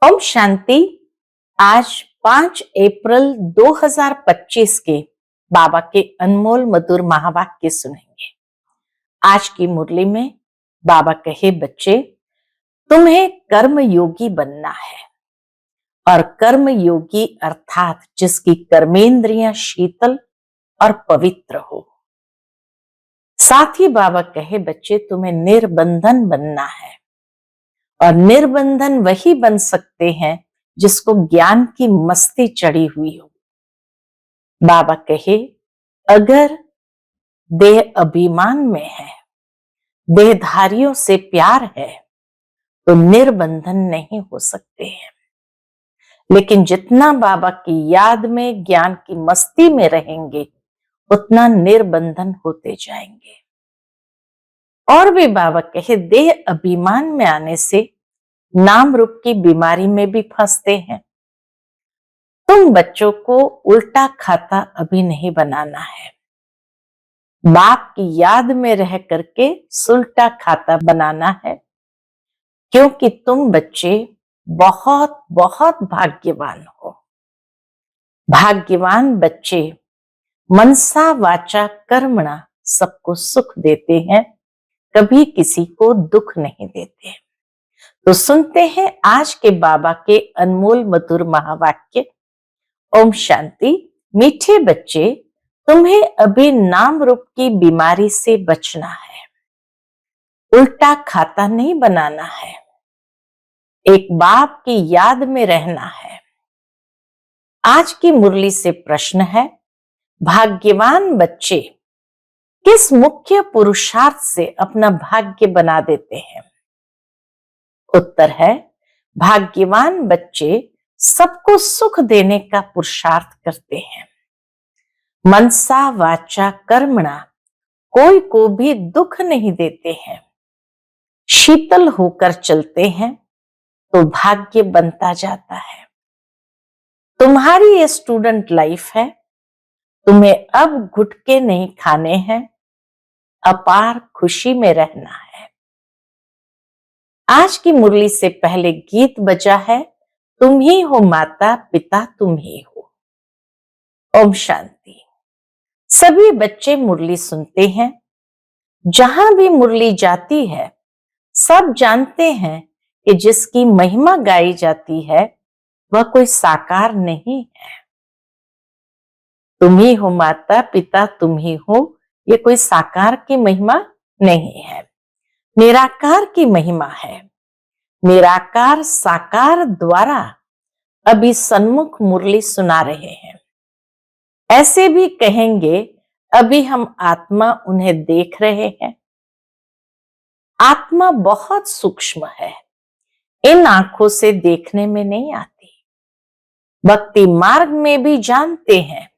ओम शांति। आज 5 अप्रैल 2025 के बाबा के अनमोल मधुर महावाक्य सुनेंगे। आज की मुरली में बाबा कहे, बच्चे तुम्हें कर्म योगी बनना है। और कर्म योगी अर्थात जिसकी कर्मेंद्रियां शीतल और पवित्र हो। साथ ही बाबा कहे, बच्चे तुम्हें निर्बंधन बनना है। और निर्बंधन वही बन सकते हैं जिसको ज्ञान की मस्ती चढ़ी हुई हो। बाबा कहे, अगर देह अभिमान में है, देहधारियों से प्यार है, तो निर्बंधन नहीं हो सकते हैं। लेकिन जितना बाबा की याद में ज्ञान की मस्ती में रहेंगे, उतना निर्बंधन होते जाएंगे। और भी बाबा कहे, देह अभिमान में आने से नाम रूप की बीमारी में भी फंसते हैं। तुम बच्चों को उल्टा खाता अभी नहीं बनाना है। बाप की याद में रह करके सुलटा खाता बनाना है, क्योंकि तुम बच्चे बहुत बहुत भाग्यवान हो। भाग्यवान बच्चे मनसा वाचा कर्मणा सबको सुख देते हैं, कभी किसी को दुख नहीं देते। तो सुनते हैं आज के बाबा के अनमोल मधुर महावाक्य। ओम शांति। मीठे बच्चे, तुम्हें अभी नाम रूप की बीमारी से बचना है। उल्टा खाता नहीं बनाना है। एक बाप की याद में रहना है। आज की मुरली से प्रश्न है, भाग्यवान बच्चे किस मुख्य पुरुषार्थ से अपना भाग्य बना देते हैं? उत्तर है, भाग्यवान बच्चे सबको सुख देने का पुरुषार्थ करते हैं। मनसा वाचा कर्मणा कोई को भी दुख नहीं देते हैं। शीतल होकर चलते हैं तो भाग्य बनता जाता है। तुम्हारी ये स्टूडेंट लाइफ है। तुम्हें अब गुटके नहीं खाने हैं, अपार खुशी में रहना है। आज की मुरली से पहले गीत बजा है, तुम ही हो माता पिता तुम ही हो। ओम शांति। सभी बच्चे मुरली सुनते हैं। जहां भी मुरली जाती है, सब जानते हैं कि जिसकी महिमा गाई जाती है वह कोई साकार नहीं है। तुम ही हो माता पिता तुम ही हो, ये कोई साकार की महिमा नहीं है, निराकार की महिमा है। निराकार साकार द्वारा अभी सन्मुख मुरली सुना रहे हैं। ऐसे भी कहेंगे, अभी हम आत्मा उन्हें देख रहे हैं। आत्मा बहुत सूक्ष्म है, इन आंखों से देखने में नहीं आती। भक्ति मार्ग में भी जानते हैं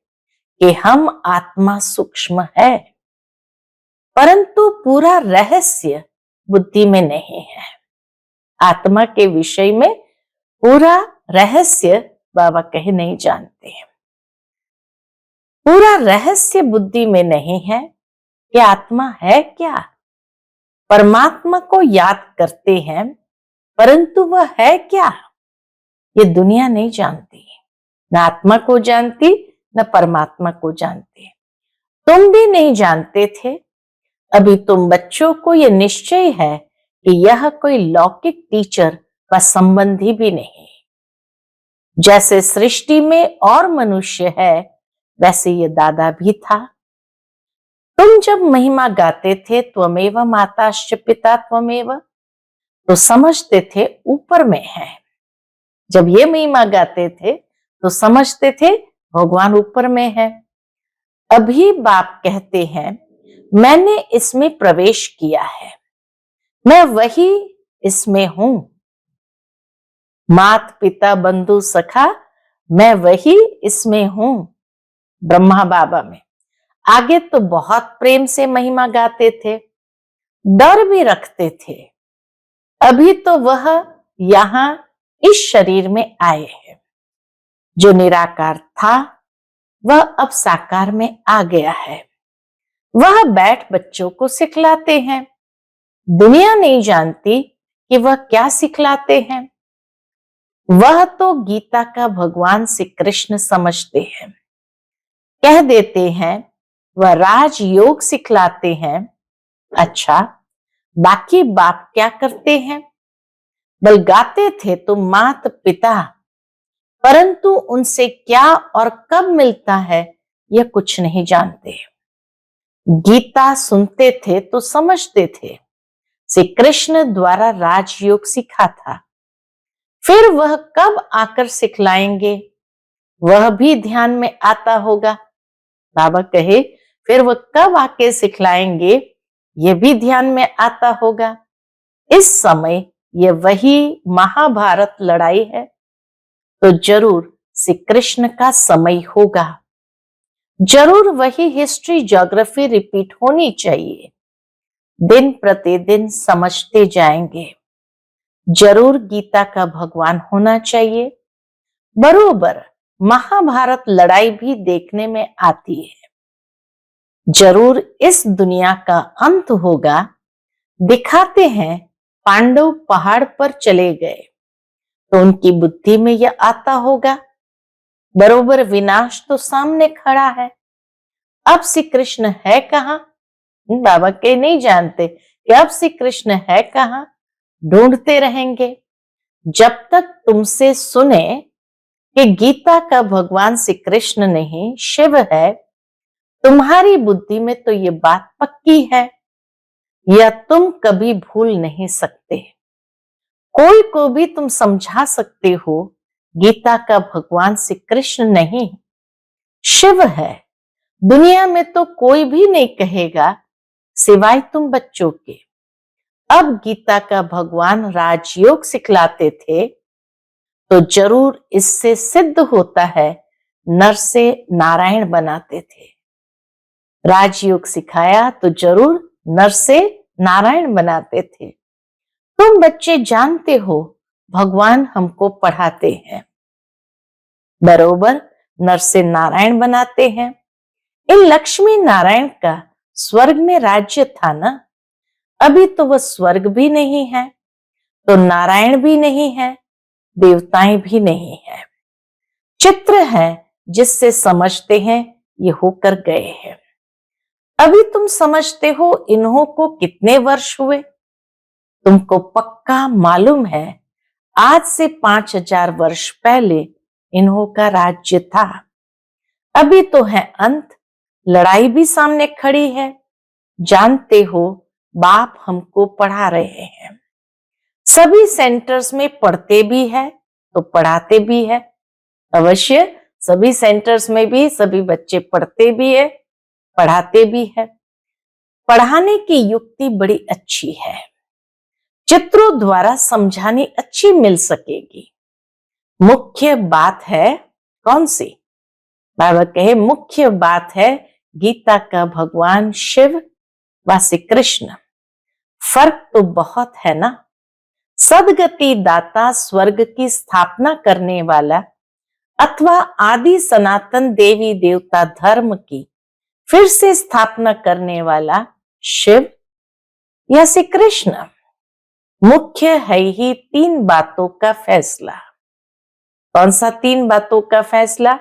कि हम आत्मा सूक्ष्म है, परंतु पूरा रहस्य बुद्धि में नहीं है। आत्मा के विषय में पूरा रहस्य बाबा कहे नहीं जानते हैं। पूरा रहस्य बुद्धि में नहीं है कि आत्मा है क्या। परमात्मा को याद करते हैं, परंतु वह है क्या, ये दुनिया नहीं जानती। न आत्मा को जानती, न परमात्मा को जानती। तुम भी नहीं जानते थे। अभी तुम बच्चों को यह निश्चय है कि यह कोई लौकिक टीचर व संबंधी भी नहीं। जैसे सृष्टि में और मनुष्य है, वैसे ये दादा भी था। तुम जब महिमा गाते थे, त्वमेव माताश्च पिता त्वमेव, तो समझते थे ऊपर में है। जब ये महिमा गाते थे तो समझते थे भगवान ऊपर में है। अभी बाप कहते हैं, मैंने इसमें प्रवेश किया है, मैं वही इसमें हूं। मात पिता बंधु सखा, मैं वही इसमें हूं। ब्रह्मा बाबा में आगे तो बहुत प्रेम से महिमा गाते थे, डर भी रखते थे। अभी तो वह यहां इस शरीर में आए हैं। जो निराकार था वह अब साकार में आ गया है। वह बैठ बच्चों को सिखलाते हैं। दुनिया नहीं जानती कि वह क्या सिखलाते हैं। वह तो गीता का भगवान श्री कृष्ण समझते हैं। कह देते हैं वह राजयोग सिखलाते हैं। अच्छा, बाकी बाप क्या करते हैं? बलगाते थे तो मात पिता, परंतु उनसे क्या और कब मिलता है यह कुछ नहीं जानते। गीता सुनते थे तो समझते थे श्री कृष्ण द्वारा राजयोग सीखा था। फिर वह कब आकर सिखलाएंगे वह भी ध्यान में आता होगा। बाबा कहे फिर वह कब आके सिखलाएंगे यह भी ध्यान में आता होगा। इस समय यह वही महाभारत लड़ाई है, तो जरूर श्री कृष्ण का समय होगा। जरूर वही हिस्ट्री ज्योग्राफी रिपीट होनी चाहिए। दिन प्रतिदिन समझते जाएंगे। जरूर गीता का भगवान होना चाहिए। बरोबर महाभारत लड़ाई भी देखने में आती है। जरूर इस दुनिया का अंत होगा। दिखाते हैं पांडव पहाड़ पर चले गए तो उनकी बुद्धि में यह आता होगा। बरोबर विनाश तो सामने खड़ा है। अब श्री कृष्ण है कहां? बाबा के नहीं जानते कि अब श्री कृष्ण है कहां। ढूंढते रहेंगे जब तक तुमसे सुने कि गीता का भगवान श्री कृष्ण नहीं शिव है। तुम्हारी बुद्धि में तो ये बात पक्की है, यह तुम कभी भूल नहीं सकते। कोई को भी तुम समझा सकते हो गीता का भगवान श्री कृष्ण नहीं शिव है। दुनिया में तो कोई भी नहीं कहेगा सिवाय तुम बच्चों के। अब गीता का भगवान राजयोग सिखलाते थे तो जरूर इससे सिद्ध होता है नर से नारायण बनाते थे। राजयोग सिखाया तो जरूर नर से नारायण बनाते थे। तुम बच्चे जानते हो भगवान हमको पढ़ाते हैं। बरोबर नर से नारायण बनाते हैं। इन लक्ष्मी नारायण का स्वर्ग में राज्य था ना। अभी तो वह स्वर्ग भी नहीं है, तो नारायण भी नहीं है, देवताएं भी नहीं है। चित्र है जिससे समझते हैं ये होकर गए हैं। अभी तुम समझते हो इन्हों को कितने वर्ष हुए। तुमको पक्का मालूम है आज से 5000 वर्ष पहले इन्हों का राज्य था। अभी तो है अंत, लड़ाई भी सामने खड़ी है। जानते हो बाप हमको पढ़ा रहे हैं। सभी सेंटर्स में पढ़ते भी है तो पढ़ाते भी है। अवश्य सभी सेंटर्स में भी सभी बच्चे पढ़ते भी है पढ़ाते भी है। पढ़ाने की युक्ति बड़ी अच्छी है। चित्रों द्वारा समझानी अच्छी मिल सकेगी। मुख्य बात है कौन सी? बाबा कहे मुख्य बात है गीता का भगवान शिव व श्री कृष्ण। फर्क तो बहुत है ना। सदगति दाता स्वर्ग की स्थापना करने वाला अथवा आदि सनातन देवी देवता धर्म की फिर से स्थापना करने वाला शिव या श्री कृष्ण। मुख्य है ही 3 बातों का फैसला। कौन सा 3 बातों का फैसला?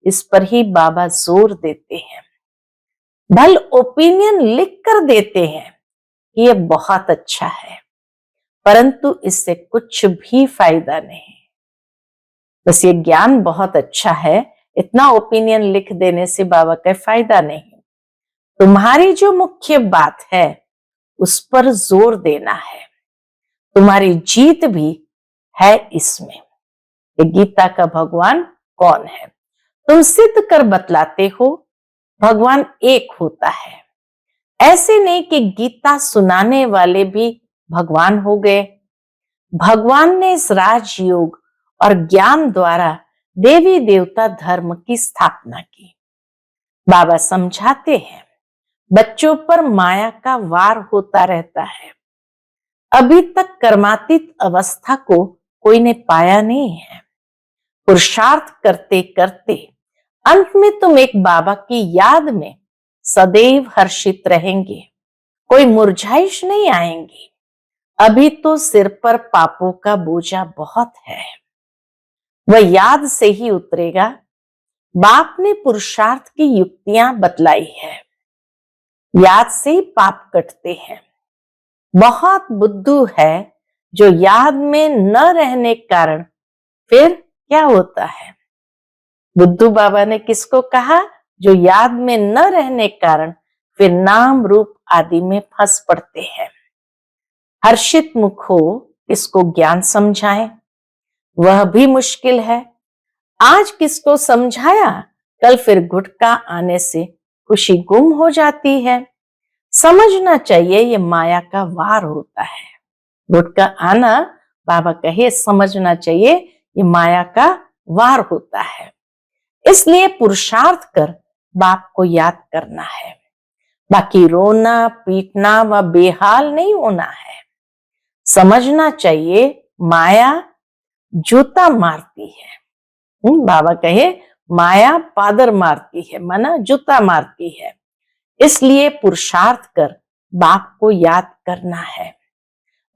इस पर ही बाबा जोर देते हैं। भल ओपिनियन लिख कर देते हैं कि यह बहुत अच्छा है, परंतु इससे कुछ भी फायदा नहीं। बस ये ज्ञान बहुत अच्छा है, इतना ओपिनियन लिख देने से बाबा का फायदा नहीं। तुम्हारी जो मुख्य बात है उस पर जोर देना है। तुम्हारी जीत भी है इसमें कि गीता का भगवान कौन है। तुम सिद्ध कर बतलाते हो भगवान एक होता है। ऐसे नहीं कि गीता सुनाने वाले भी भगवान हो गए। भगवान ने इस राजयोग और ज्ञान द्वारा देवी देवता धर्म की स्थापना की। बाबा समझाते हैं बच्चों पर माया का वार होता रहता है। अभी तक कर्मातीत अवस्था को कोई ने पाया नहीं है। पुरुषार्थ करते करते अंत में तुम एक बाबा की याद में सदैव हर्षित रहेंगे। कोई मुरझाइश नहीं आएंगी। अभी तो सिर पर पापों का बोझा बहुत है। वह याद से ही उतरेगा। बाप ने पुरुषार्थ की युक्तियां बतलाई है। याद से ही पाप कटते हैं। बहुत बुद्धू है जो याद में न रहने के कारण फिर क्या होता है। बुद्धू बाबा ने किसको कहा? जो याद में न रहने के कारण फिर नाम रूप आदि में फंस पड़ते हैं। हर्षित मुख हो किसको ज्ञान समझाएं, वह भी मुश्किल है। आज किसको समझाया, कल फिर गुटका आने से खुशी गुम हो जाती है। समझना चाहिए ये माया का वार होता है। गुटका आना, बाबा कहे समझना चाहिए ये माया का वार होता है। इसलिए पुरुषार्थ कर बाप को याद करना है। बाकी रोना पीटना व बेहाल नहीं होना है। समझना चाहिए माया जूता मारती है। बाबा कहे माया पादर मारती है, माना जूता मारती है। इसलिए पुरुषार्थ कर बाप को याद करना है।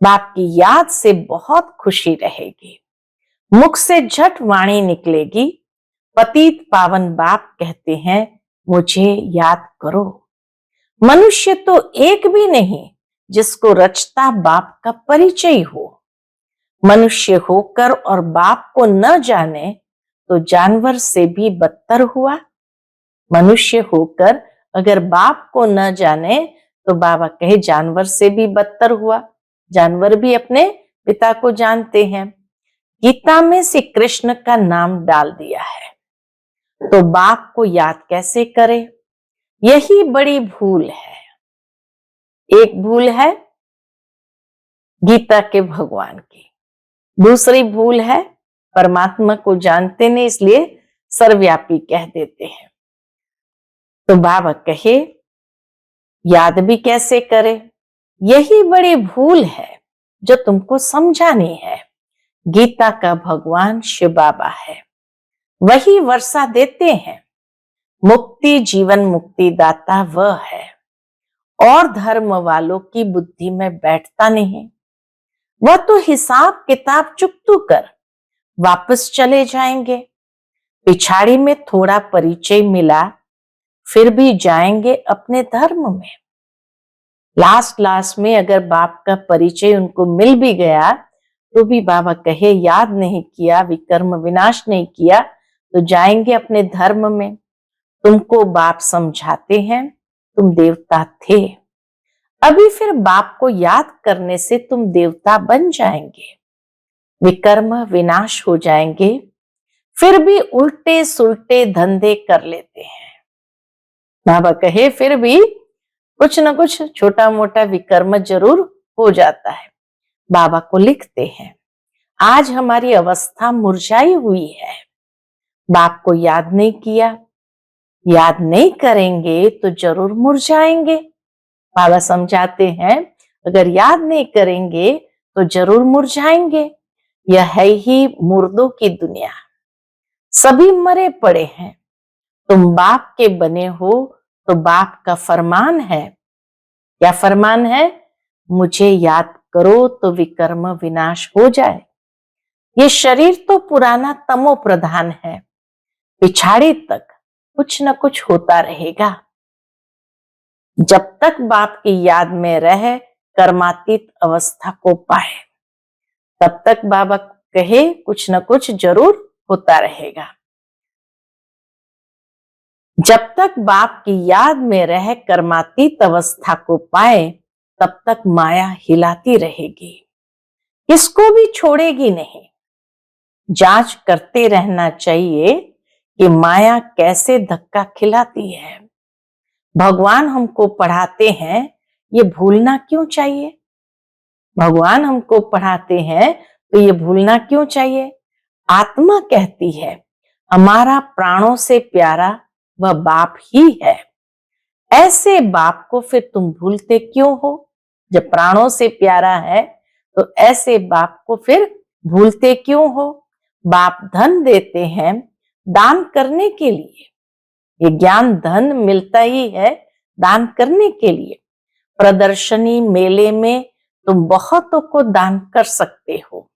बाप की याद से बहुत खुशी रहेगी। मुख से झट वाणी निकलेगी, पतित पावन बाप कहते हैं मुझे याद करो। मनुष्य तो एक भी नहीं जिसको रचता बाप का परिचय हो। मनुष्य होकर और बाप को न जाने तो जानवर से भी बदतर हुआ। मनुष्य होकर अगर बाप को न जाने तो बाबा कहे जानवर से भी बदतर हुआ। जानवर भी अपने पिता को जानते हैं। गीता में श्री कृष्ण का नाम डाल दिया है, तो बाप को याद कैसे करे? यही बड़ी भूल है। एक भूल है गीता के भगवान की, दूसरी भूल है परमात्मा को जानते नहीं इसलिए सर्वव्यापी कह देते हैं। तो बाबा कहे याद भी कैसे करे? यही बड़ी भूल है जो तुमको समझानी है। गीता का भगवान शिव बाबा है, वही वर्षा देते हैं। मुक्ति जीवन मुक्ति दाता वह है, और धर्म वालों की बुद्धि में बैठता नहीं। वह तो हिसाब किताब चुकतू कर वापस चले जाएंगे। पिछाड़ी में थोड़ा परिचय मिला, फिर भी जाएंगे अपने धर्म में। लास्ट में अगर बाप का परिचय उनको मिल भी गया तो भी बाबा कहे याद नहीं किया, विकर्म विनाश नहीं किया तो जाएंगे अपने धर्म में। तुमको बाप समझाते हैं तुम देवता थे, अभी फिर बाप को याद करने से तुम देवता बन जाएंगे। विकर्म विनाश हो जाएंगे, फिर भी उल्टे सुलटे धंधे कर लेते हैं। बाबा कहे फिर भी कुछ न कुछ छोटा मोटा विकर्म जरूर हो जाता है। बाबा को लिखते हैं आज हमारी अवस्था मुरझाई हुई है। बाप को याद नहीं किया, याद नहीं करेंगे तो जरूर मुरझाएंगे। बाबा समझाते हैं अगर याद नहीं करेंगे तो जरूर मुरझाएंगे। यह है ही मुर्दों की दुनिया, सभी मरे पड़े हैं। तुम बाप के बने हो तो बाप का फरमान है। क्या फरमान है? मुझे याद करो तो विकर्म विनाश हो जाए। ये शरीर तो पुराना तमो प्रधान है, पिछाड़ी तक कुछ न कुछ होता रहेगा। जब तक बाप की याद में रह कर्मातीत अवस्था को पाए तब तक बाबा कहे कुछ न कुछ जरूर होता रहेगा। जब तक बाप की याद में रह कर्मातीत अवस्था को पाए तब तक माया हिलाती रहेगी, किसको भी छोड़ेगी नहीं। जांच करते रहना चाहिए कि माया कैसे धक्का खिलाती है। भगवान हमको पढ़ाते हैं, ये भूलना क्यों चाहिए? भगवान हमको पढ़ाते हैं तो ये भूलना क्यों चाहिए? आत्मा कहती है हमारा प्राणों से प्यारा वह बाप ही है। ऐसे बाप को फिर तुम भूलते क्यों हो? जब प्राणों से प्यारा है तो ऐसे बाप को फिर भूलते क्यों हो? बाप धन देते हैं दान करने के लिए। ये ज्ञान धन मिलता ही है दान करने के लिए। प्रदर्शनी मेले में तुम बहुतों को दान कर सकते हो।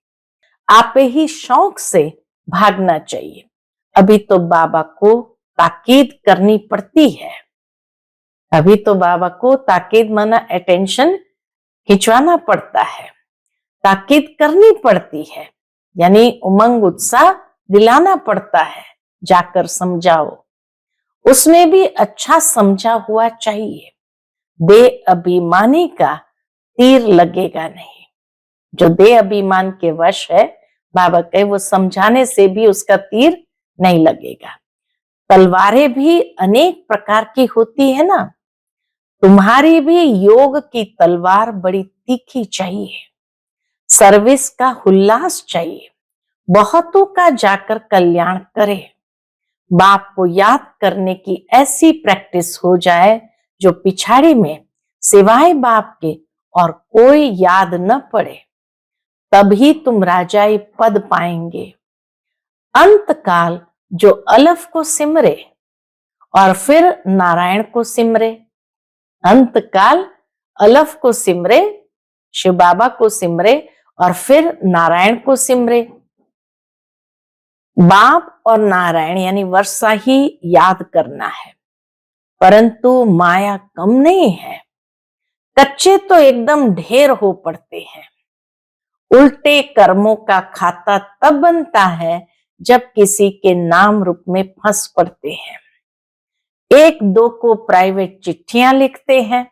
आप ही शौक से भागना चाहिए। अभी तो बाबा को ताकीद करनी पड़ती है। अभी तो बाबा को ताकीद माना अटेंशन खिंचवाना पड़ता है, ताकीद करनी पड़ती है, यानी उमंग उत्साह दिलाना पड़ता है। जाकर समझाओ, उसमें भी अच्छा समझा हुआ चाहिए। बेअभिमानी का तीर लगेगा नहीं। जो दे अभिमान के वश है, बाबा कहे वो समझाने से भी उसका तीर नहीं लगेगा। तलवारें भी अनेक प्रकार की होती है ना, तुम्हारी भी योग की तलवार बड़ी तीखी चाहिए। सर्विस का उल्लास चाहिए, बहुतों का जाकर कल्याण करे। बाप को याद करने की ऐसी प्रैक्टिस हो जाए जो पिछाड़ी में सिवाय बाप के और कोई याद न पड़े, तभी तुम राजाई पद पाएंगे। अंतकाल जो अलफ को सिमरे और फिर नारायण को सिमरे, अंतकाल अलफ को सिमरे, शिव बाबा को सिमरे और फिर नारायण को सिमरे। बाप और नारायण यानी वर्षा ही याद करना है, परंतु माया कम नहीं है। कच्चे तो एकदम ढेर हो पड़ते हैं। उल्टे कर्मों का खाता तब बनता है जब किसी के नाम रूप में फंस पड़ते हैं। एक दो को प्राइवेट चिट्ठियां लिखते हैं,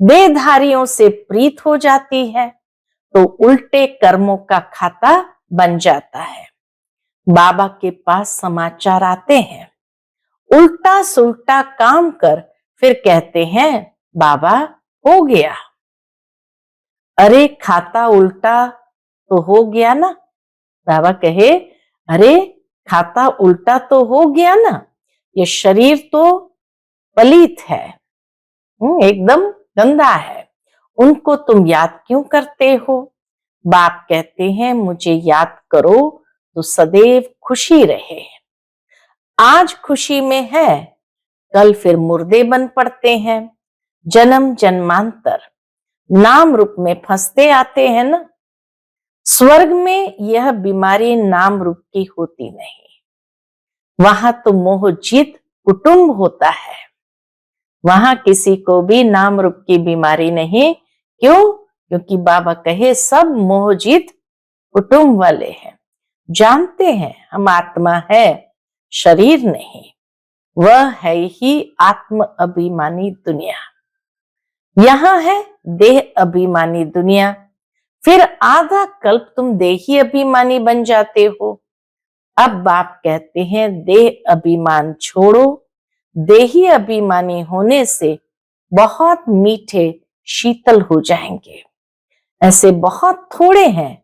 देहधारियों से प्रीत हो जाती है, तो उल्टे कर्मों का खाता बन जाता है। बाबा के पास समाचार आते हैं, उल्टा सुल्टा काम कर फिर कहते हैं बाबा हो गया। अरे खाता उल्टा तो हो गया ना। बाबा कहे अरे खाता उल्टा तो हो गया ना, ये शरीर तो पलीत है, एकदम गंदा है, उनको तुम याद क्यों करते हो। बाप कहते हैं मुझे याद करो तो सदैव खुशी रहे। आज खुशी में है, कल फिर मुर्दे बन पड़ते हैं। जन्म जन्मांतर नाम रूप में फंसते आते हैं ना। स्वर्ग में यह बीमारी नाम रूप की होती नहीं, वहां तो मोहजीत कुटुंब होता है। वहां किसी को भी नाम रूप की बीमारी नहीं। क्यों? क्योंकि बाबा कहे सब मोहजीत कुटुंब वाले हैं, जानते हैं हम आत्मा है, शरीर नहीं। वह है ही आत्म अभिमानी दुनिया। यहां है देह अभिमानी दुनिया, फिर आधा कल्प तुम देही अभिमानी बन जाते हो। अब बाप कहते हैं देह अभिमान छोड़ो। देही अभिमानी होने से बहुत मीठे शीतल हो जाएंगे। ऐसे बहुत थोड़े हैं,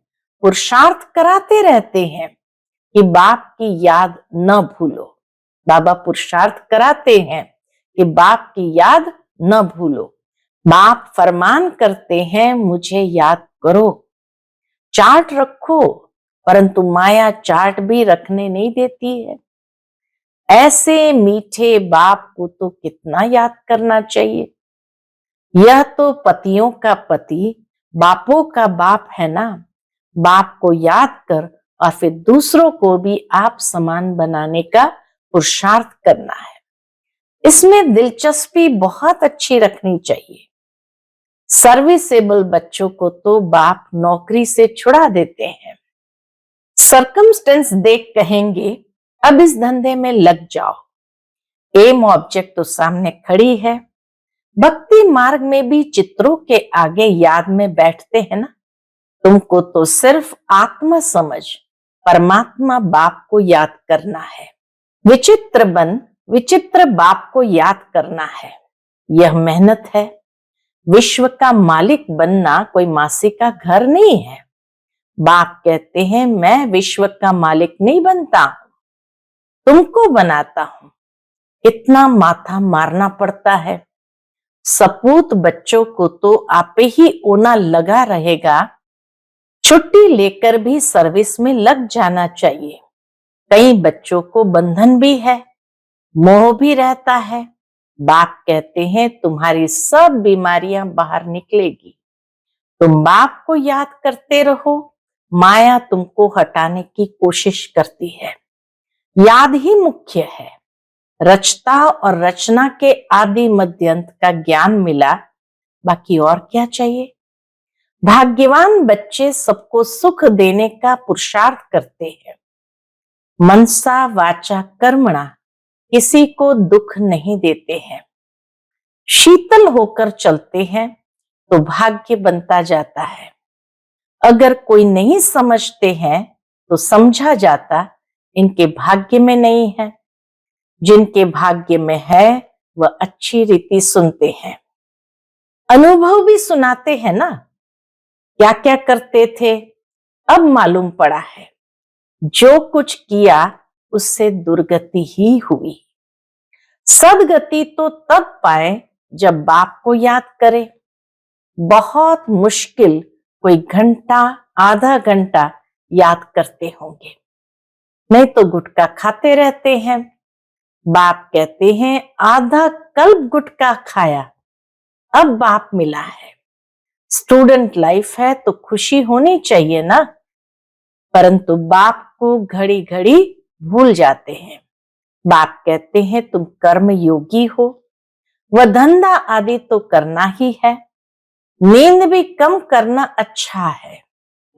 पुरुषार्थ कराते रहते हैं कि बाप की याद न भूलो। बाबा पुरुषार्थ कराते हैं कि बाप की याद न भूलो। बाप फरमान करते हैं मुझे याद करो। चार्ट रखो, परंतु माया चार्ट भी रखने नहीं देती है। ऐसे मीठे बाप को तो कितना याद करना चाहिए। यह तो पतियों का पति, बापों का बाप है ना। बाप को याद कर और फिर दूसरों को भी आप समान बनाने का पुरुषार्थ करना है। इसमें दिलचस्पी बहुत अच्छी रखनी चाहिए। सर्विसेबल बच्चों को तो बाप नौकरी से छुड़ा देते हैं। सर्कमस्टेंस देख कहेंगे अब इस धंधे में लग जाओ। एम ऑब्जेक्ट तो सामने खड़ी है। भक्ति मार्ग में भी चित्रों के आगे याद में बैठते हैं ना। तुमको तो सिर्फ आत्मा समझ परमात्मा बाप को याद करना है। विचित्र बन विचित्र बाप को याद करना है, यह मेहनत है। विश्व का मालिक बनना कोई मासी का घर नहीं है। बाप कहते हैं मैं विश्व का मालिक नहीं बनता हूं, तुमको बनाता हूं। इतना माथा मारना पड़ता है। सपूत बच्चों को तो आपे ही ओना लगा रहेगा। छुट्टी लेकर भी सर्विस में लग जाना चाहिए। कई बच्चों को बंधन भी है, मोह भी रहता है। बाप कहते हैं तुम्हारी सब बीमारियां बाहर निकलेगी। तुम बाप को याद करते रहो, माया तुमको हटाने की कोशिश करती है। याद ही मुख्य है। रचता और रचना के आदि मध्य अंत का ज्ञान मिला, बाकी और क्या चाहिए। भाग्यवान बच्चे सबको सुख देने का पुरुषार्थ करते हैं। मनसा वाचा कर्मणा किसी को दुख नहीं देते हैं। शीतल होकर चलते हैं तो भाग्य बनता जाता है। अगर कोई नहीं समझते हैं तो समझा जाता इनके भाग्य में नहीं है। जिनके भाग्य में है वह अच्छी रीति सुनते हैं। अनुभव भी सुनाते हैं ना, क्या क्या करते थे अब मालूम पड़ा है। जो कुछ किया उससे दुर्गति ही हुई। सदगति तो तब पाए जब बाप को याद करे। बहुत मुश्किल कोई घंटा आधा घंटा याद करते होंगे, नहीं तो गुटखा खाते रहते हैं। बाप कहते हैं आधा कल्प गुटखा खाया, अब बाप मिला है। स्टूडेंट लाइफ है तो खुशी होनी चाहिए ना, परंतु बाप को घड़ी घड़ी भूल जाते हैं। बाप कहते हैं तुम कर्म योगी हो, वह धंधा आदि तो करना ही है। नींद भी कम करना अच्छा है।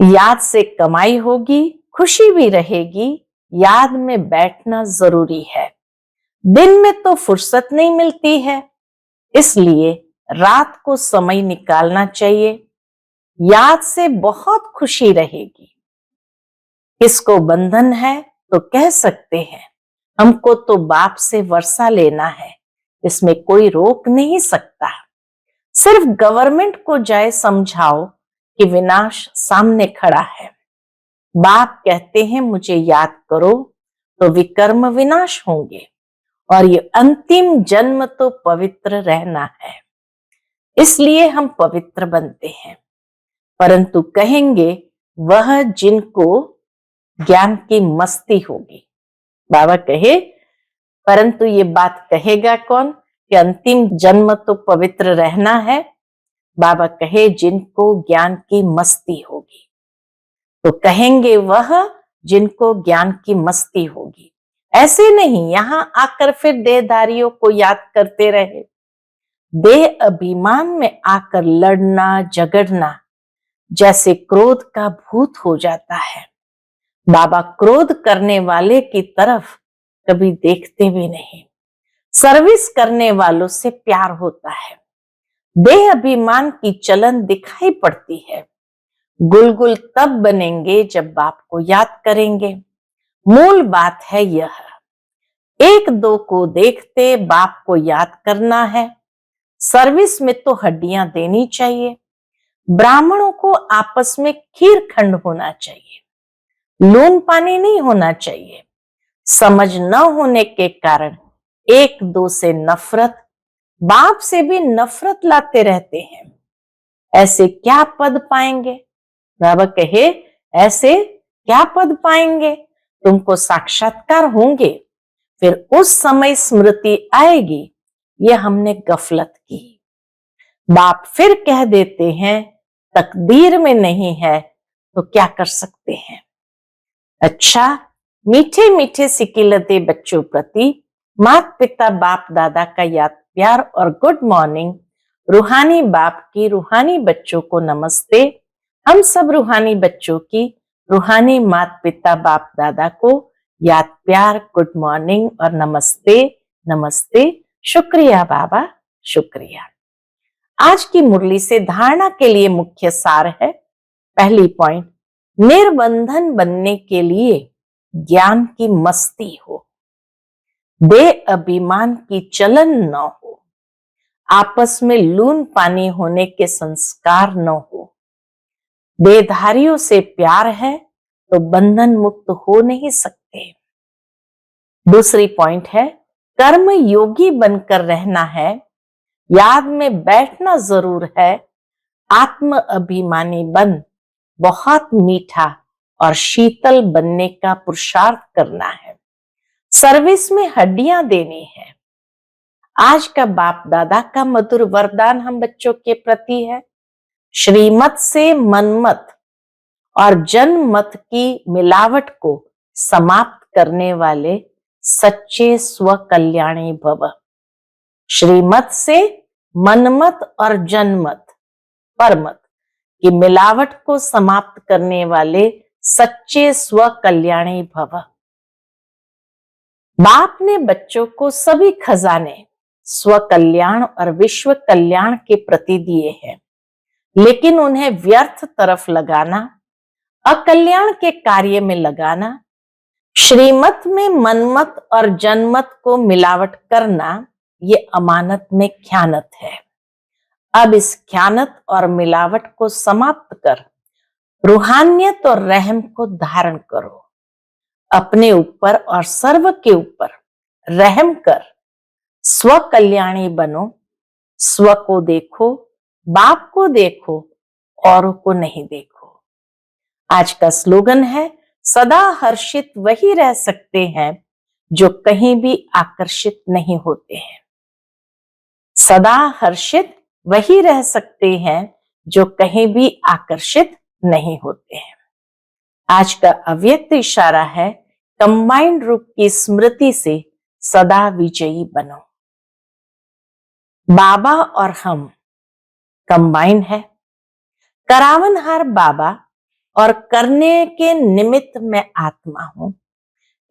याद से कमाई होगी, खुशी भी रहेगी। याद में बैठना जरूरी है। दिन में तो फुर्सत नहीं मिलती है, इसलिए रात को समय निकालना चाहिए। याद से बहुत खुशी रहेगी। किसको बंधन है तो कह सकते हैं हमको तो बाप से वर्षा लेना है, इसमें कोई रोक नहीं सकता। सिर्फ गवर्नमेंट को जाए समझाओ कि विनाश सामने खड़ा है। बाप कहते हैं मुझे याद करो तो विकर्म विनाश होंगे, और ये अंतिम जन्म तो पवित्र रहना है, इसलिए हम पवित्र बनते हैं। परंतु कहेंगे वह जिनको ज्ञान की मस्ती होगी। बाबा कहे परंतु ये बात कहेगा कौन कि अंतिम जन्म तो पवित्र रहना है। बाबा कहे जिनको ज्ञान की मस्ती होगी, तो कहेंगे वह जिनको ज्ञान की मस्ती होगी। ऐसे नहीं यहां आकर फिर देहधारियों को याद करते रहे। देह अभिमान में आकर लड़ना झगड़ना जैसे क्रोध का भूत हो जाता है। बाबा क्रोध करने वाले की तरफ कभी देखते भी नहीं। सर्विस करने वालों से प्यार होता है। देह अभिमान की चलन दिखाई पड़ती है। गुलगुल तब बनेंगे जब बाप को याद करेंगे। मूल बात है यह, एक दो को देखते बाप को याद करना है। सर्विस में तो हड्डियां देनी चाहिए। ब्राह्मणों को आपस में खीर खंड होना चाहिए, लून पानी नहीं होना चाहिए। समझ न होने के कारण एक दो से नफरत, बाप से भी नफरत लाते रहते हैं। ऐसे क्या पद पाएंगे। बाबा कहे ऐसे क्या पद पाएंगे, तुमको साक्षात्कार होंगे, फिर उस समय स्मृति आएगी ये हमने गफलत की। बाप फिर कह देते हैं तकदीर में नहीं है तो क्या कर सकते हैं। अच्छा, मीठे मीठे सिकिलते बच्चों प्रति माता पिता बाप दादा का याद प्यार और गुड मॉर्निंग। रूहानी बाप की रूहानी बच्चों को नमस्ते। हम सब रूहानी बच्चों की रूहानी माता पिता बाप दादा को याद प्यार गुड मॉर्निंग और नमस्ते नमस्ते। शुक्रिया बाबा, शुक्रिया। आज की मुरली से धारणा के लिए मुख्य सार है। पहली पॉइंट, निर्बंधन बनने के लिए ज्ञान की मस्ती हो, देह अभिमान की चलन न हो, आपस में लून पानी होने के संस्कार न हो। देहधारियों से प्यार है तो बंधन मुक्त हो नहीं सकते। दूसरी पॉइंट है कर्म योगी बनकर रहना है, याद में बैठना जरूर है। आत्म अभिमानी बन बहुत मीठा और शीतल बनने का पुरुषार्थ करना है। सर्विस में हड्डियां देनी है। आज का बाप दादा का मधुर वरदान हम बच्चों के प्रति है, श्रीमत से मनमत और जनमत की मिलावट को समाप्त करने वाले सच्चे स्व कल्याणी भव। श्रीमत से मनमत और जनमत परमत की मिलावट को समाप्त करने वाले सच्चे स्व कल्याणी भव। बाप ने बच्चों को सभी खजाने स्व कल्याण और विश्व कल्याण के प्रति दिए हैं, लेकिन उन्हें व्यर्थ तरफ लगाना, अकल्याण के कार्य में लगाना, श्रीमत में मनमत और जनमत को मिलावट करना, ये अमानत में ख्यानत है। अब इस ख्यानत और मिलावट को समाप्त कर रूहानियत और रहम को धारण करो। अपने ऊपर और सर्व के ऊपर रहम कर स्व कल्याणी बनो। स्व को देखो, बाप को देखो, औरों को नहीं देखो। आज का स्लोगन है, सदा हर्षित वही रह सकते हैं जो कहीं भी आकर्षित नहीं होते हैं। सदा हर्षित वही रह सकते हैं जो कहीं भी आकर्षित नहीं होते हैं। आज का अव्यक्त इशारा है, कंबाइंड रूप की स्मृति से सदा विजयी बनो। बाबा और हम कंबाइंड है। करावनहार बाबा और करने के निमित्त मैं आत्मा हूं।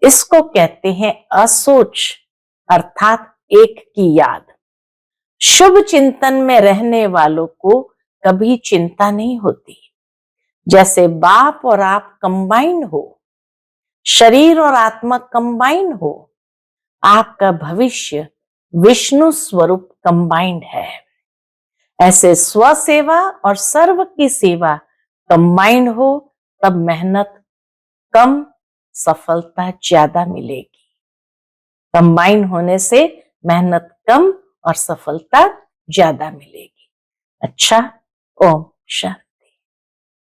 इसको कहते हैं असोच, अर्थात एक की याद। शुभ चिंतन में रहने वालों को कभी चिंता नहीं होती। जैसे बाप और आप कंबाइन हो, शरीर और आत्मा कंबाइन हो, आपका भविष्य विष्णु स्वरूप कंबाइंड है। ऐसे स्व सेवा और सर्व की सेवा कंबाइंड हो, तब मेहनत कम, सफलता ज्यादा मिलेगी। कंबाइन होने से मेहनत कम और सफलता ज्यादा मिलेगी। अच्छा, ओम शांति।